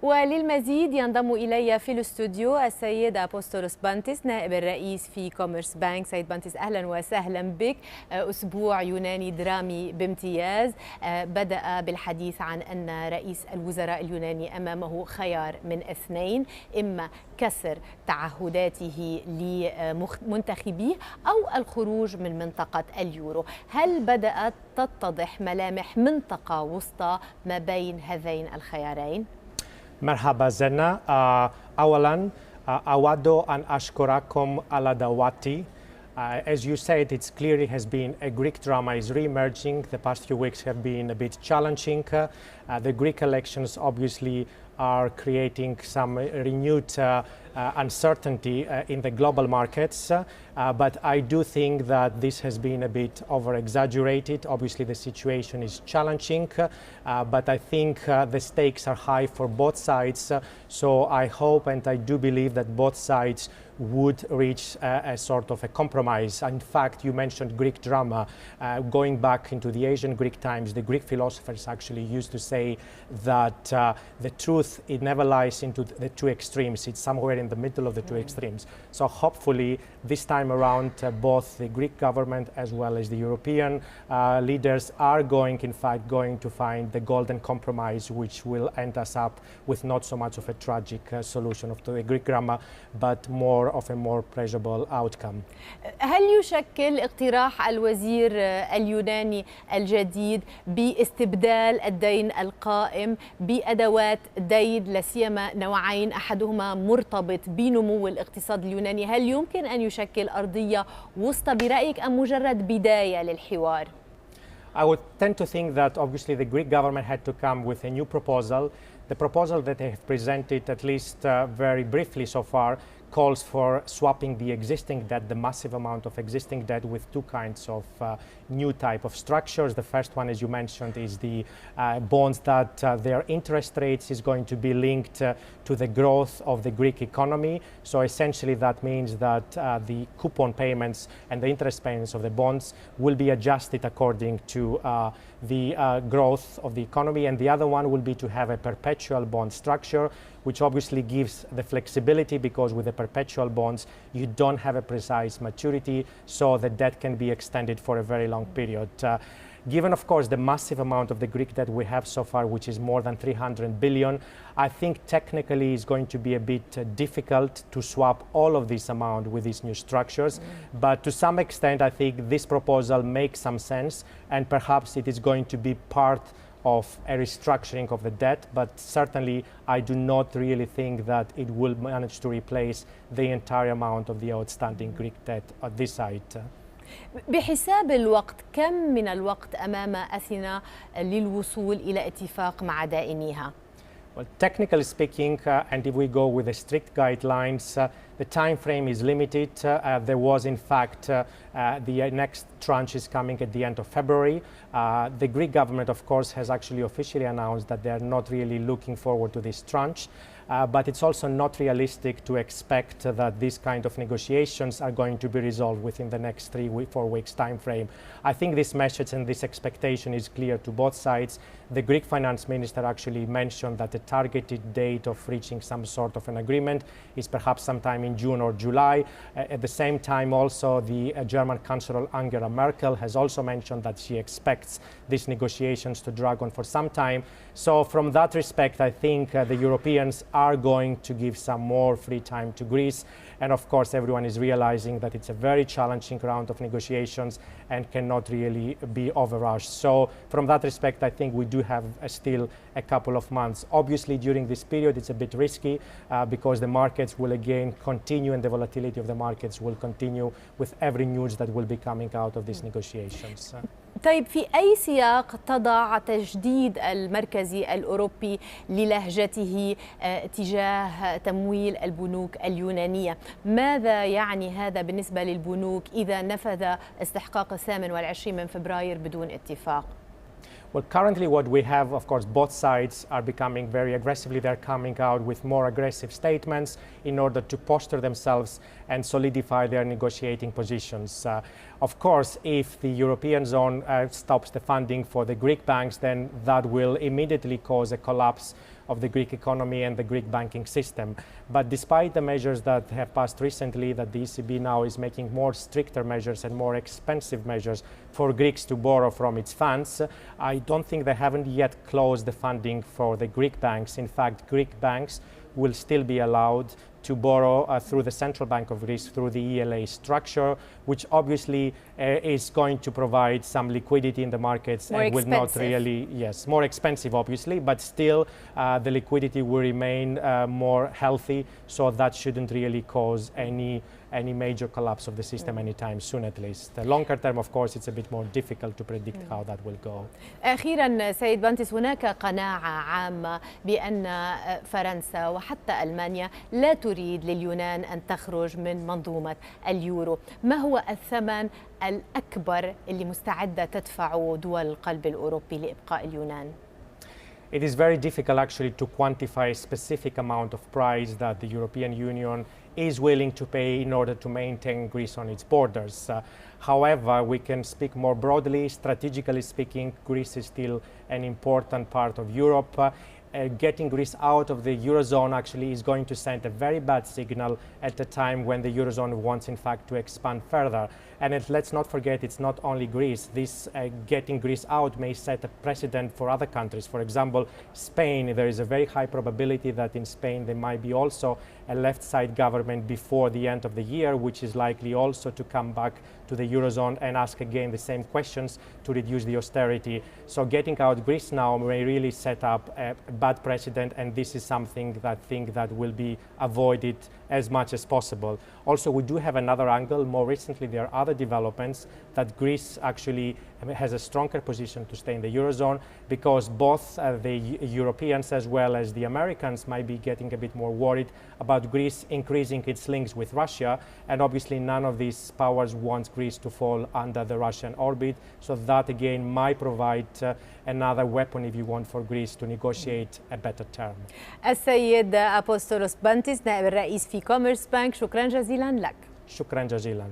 وللمزيد ينضم إلي في الاستوديو السيد أبوستولوس بانتس نائب الرئيس في كوميرس بانك. سيد بانتس أهلا وسهلا بك. أسبوع يوناني درامي بامتياز بدأ بالحديث عن أن رئيس الوزراء اليوناني أمامه خيار من اثنين: إما كسر تعهداته لمنتخبيه أو الخروج من منطقة اليورو. هل بدأت تتضح ملامح منطقة وسطى ما بين هذين الخيارين؟ مرحبا زنا. أولا أود أن أشكركم على دعوتي. As you said, it's clearly has been a Greek drama is re-emerging. The past few weeks have been a bit challenging. The Greek elections obviously are creating some renewed uncertainty in the global markets. But I do think that this has been a bit over-exaggerated. Obviously, the situation is challenging, but I think the stakes are high for both sides. So I hope and I do believe that both sides would reach a sort of a compromise. In fact, you mentioned Greek drama. Going back into the ancient Greek times, the Greek philosophers actually used to say that the truth, it never lies into the two extremes. It's somewhere in the middle of the two extremes. So hopefully this time around, both the Greek government as well as the European leaders are in fact going to find the golden compromise, which will end us up with not so much of a tragic solution of the Greek drama, but more of a more pleasurable outcome. هل يشكل اقتراح الوزير اليوناني الجديد باستبدال الدين القائم بأدوات دين لا سيما نوعين أحدهما مرتبط بنمو الاقتصاد اليوناني، هل يمكن أن يشكل أرضية وسطى برأيك أم مجرد بداية للحوار؟ I would tend to think that obviously the Greek government had to come with a new proposal. The proposal that they have presented, at least very briefly so far, calls for swapping the existing debt, the massive amount of existing debt, with two kinds of new type of structures. The first one, as you mentioned, is the bonds that their interest rates is going to be linked to the growth of the Greek economy. So essentially that means that the coupon payments and the interest payments of the bonds will be adjusted according to the growth of the economy. And the other one will be to have a perpetual bond structure, which obviously gives the flexibility, because with the perpetual bonds you don't have a precise maturity, so the debt can be extended for a very long period. Given, of course, the massive amount of the Greek debt we have so far, which is more than 300 billion, I think technically it's going to be a bit difficult to swap all of this amount with these new structures. But to some extent, I think this proposal makes some sense, and perhaps it is going to be part of a restructuring of the debt, but certainly I do not really think that it will manage to replace the entire amount of the outstanding Greek debt at this side. بحساب الوقت، كم من الوقت أمام أثينا للوصول إلى اتفاق مع دائنيها؟ Well, technically speaking, and if we go with the strict guidelines, the time frame is limited. There was, in fact, the next tranche is coming at the end of February. The Greek government, of course, has actually officially announced that they are not really looking forward to this tranche. But it's also not realistic to expect that these kind of negotiations are going to be resolved within the next 4 weeks time frame. I think this message and this expectation is clear to both sides. The Greek finance minister actually mentioned that the targeted date of reaching some sort of an agreement is perhaps sometime in June or July. At the same time, also the German Chancellor Angela Merkel has also mentioned that she expects these negotiations to drag on for some time. So from that respect, I think the Europeans are going to give some more free time to Greece. And of course, everyone is realizing that it's a very challenging round of negotiations and cannot really be overrushed. So from that respect, I think we do have still a couple of months. Obviously, during this period, it's a bit risky because the markets will again continue and the volatility of the markets will continue with every news that will be coming out of these negotiations. طيب، في أي سياق تضع تجديد المركزي الأوروبي للهجته تجاه تمويل البنوك اليونانية؟ ماذا يعني هذا بالنسبة للبنوك إذا نفذ استحقاق 28 من فبراير بدون اتفاق؟ Well, currently what we have, of course, both sides are becoming very aggressively. They're coming out with more aggressive statements in order to posture themselves and solidify their negotiating positions. Of course, if the European zone stops the funding for the Greek banks, then that will immediately cause a collapse of the Greek economy and the Greek banking system. But despite the measures that have passed recently, that the ECB now is making more stricter measures and more expensive measures for Greeks to borrow from its funds, I don't think they haven't yet closed the funding for the Greek banks. In fact, Greek banks will still be allowed to borrow through the Central Bank of Greece through the ELA structure, which obviously is going to provide some liquidity in the markets more and will not really, yes, more expensive obviously, but still the liquidity will remain more healthy, so that shouldn't really cause any major collapse of the system anytime soon at least. The longer term, of course, it's a bit more difficult to predict how that will go. أخيرا سيد بانتس، هناك قناعة عامة بأن فرنسا وحتى ألمانيا لا تريد لليونان أن تخرج من منظومة اليورو. ما هو الثمن الأكبر اللي مستعدة تدفعه دول القلب الأوروبي لإبقاء اليونان؟ It is very difficult actually to quantify a specific amount of price that the European Union is willing to pay in order to maintain Greece on its borders. However, we can speak more broadly. Strategically speaking, Greece is still an important part of Europe. Getting Greece out of the Eurozone actually is going to send a very bad signal at a time when the Eurozone wants in fact to expand further. And let's not forget, it's not only Greece. This getting Greece out may set a precedent for other countries. For example, Spain, there is a very high probability that in Spain there might be also a left side government before the end of the year, which is likely also to come back to the Eurozone and ask again the same questions to reduce the austerity. So getting out Greece now may really set up a bad precedent, and this is something that I think that will be avoided as much as possible. Also, we do have another angle. More recently, there are other developments that Greece actually has a stronger position to stay in the Eurozone, because both the Europeans as well as the Americans might be getting a bit more worried about Greece increasing its links with Russia, and obviously none of these powers wants Greece to fall under the Russian orbit. So that again might provide another weapon, if you want, for Greece to negotiate a better term. السيد أبوستولوس بانتس نائب الرئيس في كوميرس بانك، شكرا جزيلا لك. شكرا جزيلا.